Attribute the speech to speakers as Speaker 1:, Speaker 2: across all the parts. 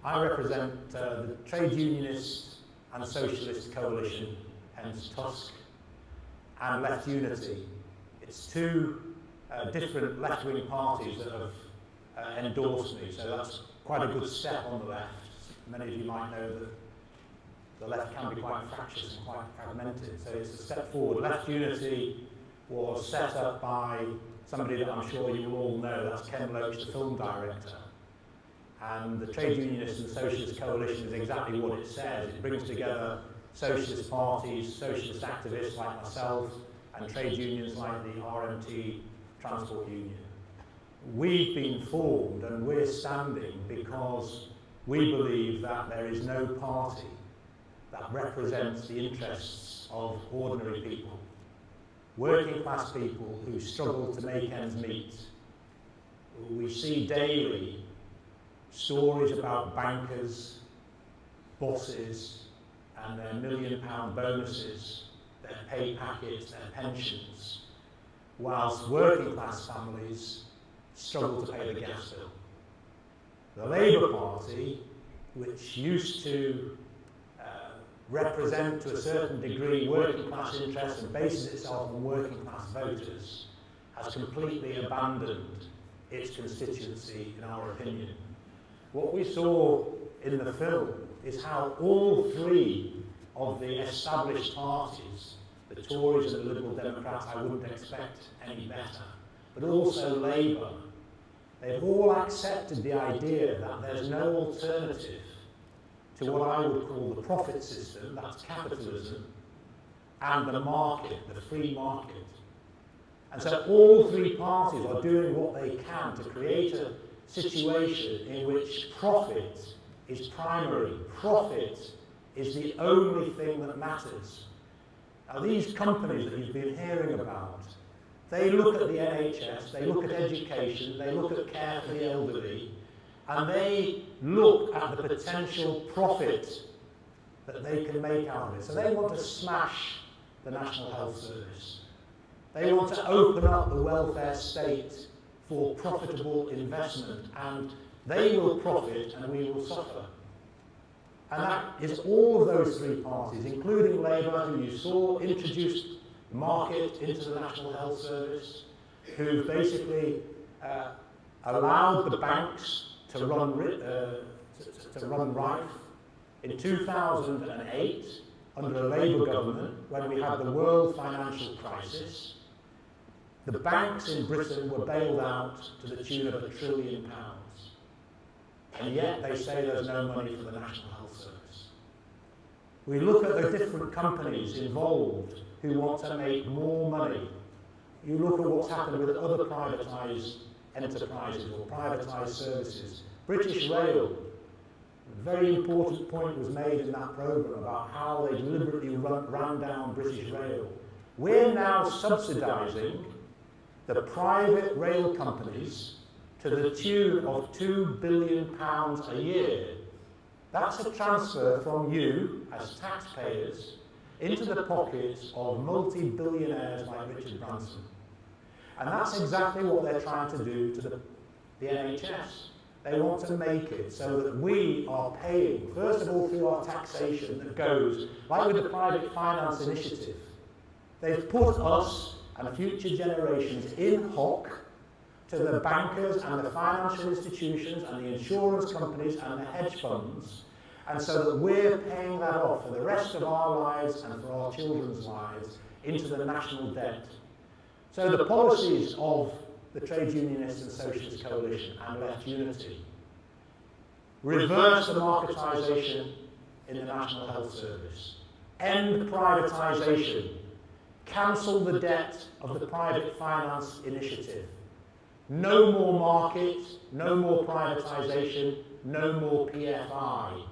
Speaker 1: I represent the Trade Unionist and Socialist coalition, hence TUSC, and Left Unity. It's two different left-wing parties that have endorsed me, so that's quite a good step on the left. Many of you might know that the left can be quite fractious and quite fragmented, so it's a step forward. Left Unity was set up by somebody that I'm sure you will all know, that's Ken Loach, the film director. And the Trade Unionist and Socialist coalition is exactly what it says. It brings together socialist parties, socialist activists like myself, and trade unions like the RMT Transport Union. We've been formed and we're standing because we believe that there is no party that represents the interests of ordinary people, working class people who struggle to make ends meet. We see daily stories about bankers, bosses, and their £1 million bonuses, their pay packets, their pensions, whilst working class families struggle to pay the gas bill. The Labour Party, which used to represent to a certain degree working class interests and bases itself on working class voters, has completely abandoned its constituency, in our opinion. What we saw in the film is how all three of the established parties, the Tories and the Liberal Democrats, I wouldn't expect any better, but also Labour, they've all accepted the idea that there's no alternative to what I would call the profit system, that's capitalism, and the market, the free market. And so all three parties are doing what they can to create a situation in which profit is primary. Profit is the only thing that matters. Now these companies that you've been hearing about, they look at the NHS, they look at education, they look at care for the elderly, and they look at the potential profit that they can make out of it. So they want to smash the National Health Service. They want to open up the welfare state for profitable investment, and they will profit and we will suffer. And that is all of those three parties, including Labour, who you saw introduced market into the National Health Service, who basically allowed the banks to run rife. In 2008, under a Labour government, when we had the world financial crisis, the banks in Britain were bailed out to the tune of £1 trillion. And yet they say there's no money for the National Health Service. We look at the different companies involved who want to make more money. You look at what's happened with other privatised enterprises or privatised services. British Rail, a very important point was made in that programme about how they deliberately ran down British Rail. We're now subsidising the private rail companies to the tune of £2 billion a year. That's a transfer from you, as taxpayers, into the pockets of multi-billionaires like Richard Branson. And that's exactly what they're trying to do to the NHS. They want to make it so that we are paying, first of all, through our taxation that goes, like with the Private Finance Initiative. They've put us and future generations in hock to the bankers and the financial institutions and the insurance companies and the hedge funds, and so that we're paying that off for the rest of our lives and for our children's lives into the national debt. So the policies of the Trade Unionist and Socialist Coalition and Left Unity reverse the marketisation in the National Health Service, end privatisation, cancel the debt of the Private Finance Initiative. No more market, no more privatisation, no more PFI.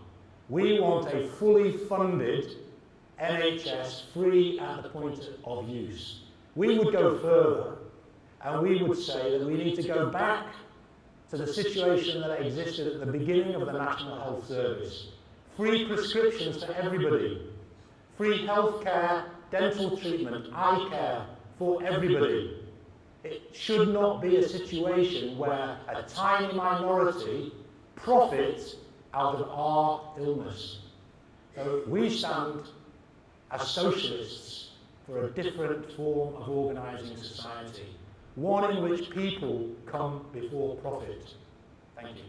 Speaker 1: We want a fully funded NHS, free at the point of use. We would go further and we would say that we need to go back to the situation that existed at the beginning of the National Health Service. Free prescriptions for everybody. Free health care, dental treatment, eye care for everybody. It should not be a situation where a tiny minority profit out of our illness. So we stand as socialists for a different form of organising society, one in which people come before profit. Thank you.